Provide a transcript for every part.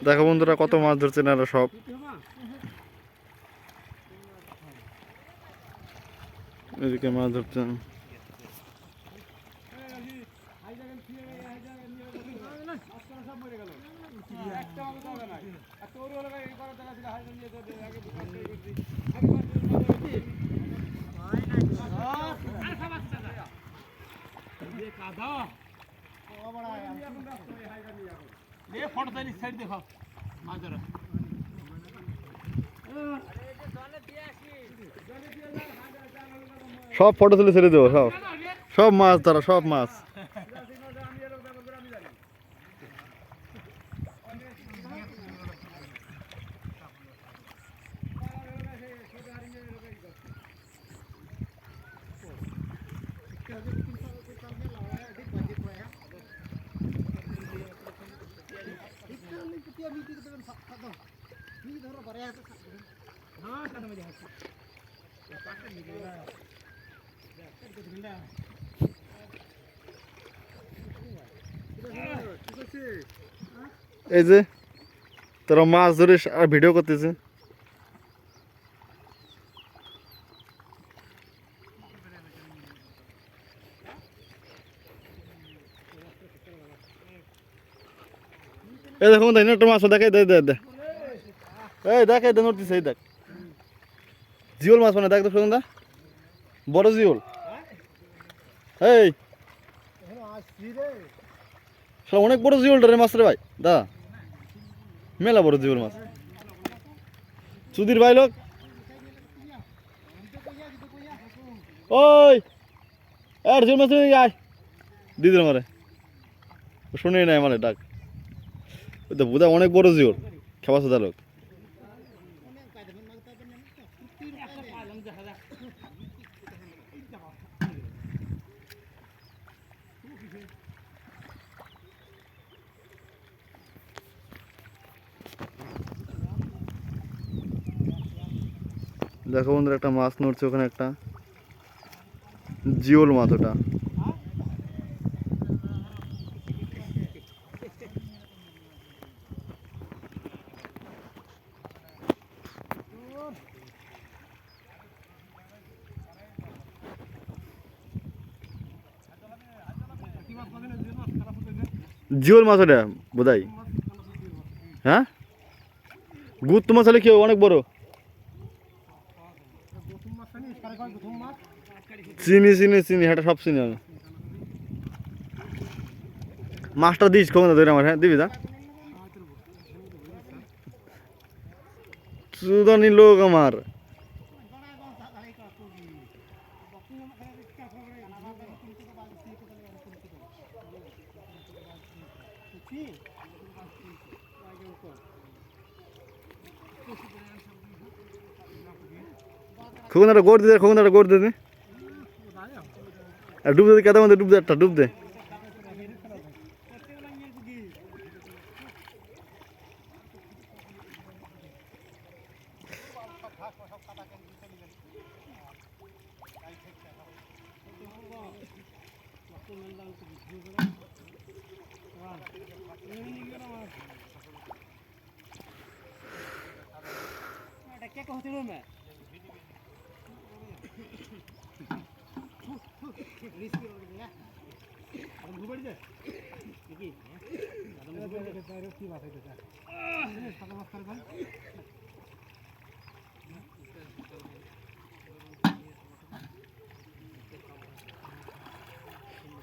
দেখো বন্ধুরা কত মাছ ধরছে না সব। এদিকে মাছ ধরছে। সব ফটো তুলে ছেড়ে দেবো, সব সব মাছ ধরা, সব মাছ। এই যে তোরা মাছ ধরে আর ভিডিও করতেছে। এই দেখুন তাই না একটা মাছ দেখে দে দে দে, এই দেখ এই নড়তেছে, এই দেখ জিওল মাছ, মানে দেখ তো সুগন্ধা, বড় জিওল। এই অনেক বড় জিওলটা রে মাছ রে ভাই, দা মেলা বড় জিওল মাছ। সুধীর ভাই লোক, ওই আর জিওল মাছ আয় দিদির মারে, শুনেই নাই মানে ডাক। ওই তো বোধহয় অনেক বড় জিওল, খেপা সুদা লোক। দেখো বন্ধুরা একটা মাছ নড়ছে ওখানে, একটা জিওল মাছ। ওটা জিওল মাছ, ওটা বোধহয়। হ্যাঁ গুত্ত মাছ হলে কি অনেক বড়। চিনি চিনি চিনি, এটা সব চিনি আমি। মাছটা দিস কখন ধরে আমার, হ্যাঁ দিবি দা, চুদানি লোক আমার। খোকনটা গোড় দে, খোকনটা গোড় দে, আর ডুব দে, কেদার মধ্যে ডুব দে, একটা ডুব দে।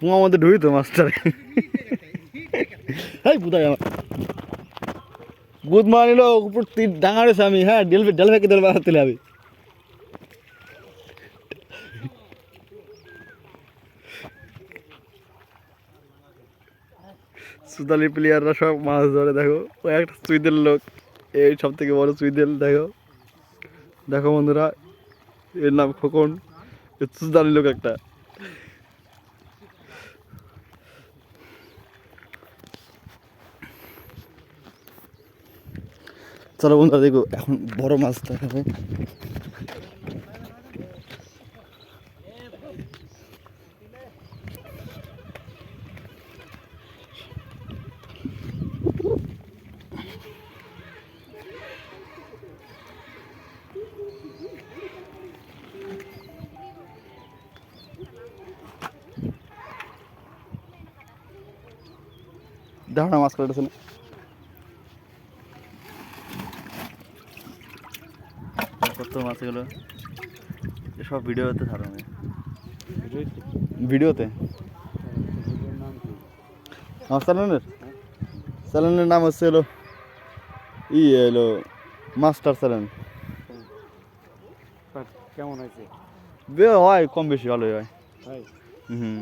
পুঙার মধ্যে ঢুই তো মাছটা, এই বুধাই আমার গুদ মারিল উপর ডাঙা রয়েছে। আমি হ্যাঁ ডেল ডেল ফেঁকে দেল বাড়াতে হবে। সুতালি প্লেয়াররা সব মাছ ধরে। দেখো ও একটা সুইদের লোক, এই সব থেকে বড় সুইদেল। দেখো দেখো বন্ধুরা, এর নাম খোকন, সুতালি লোক একটা। চলো বন্ধুরা দেখো এখন বড় মাছ দেখাবে। দেখো না মাছ কাটতেছে না কত মাছ এগুলো সব ভিডিওতে ছাড়ো আমি ভিডিওতে আমার চ্যানেলের নাম হচ্ছে হলো এলো মাস্টার চ্যানেল কেমন হয়েছে? হয় কম বেশি ভালোই হয় ভাই হুম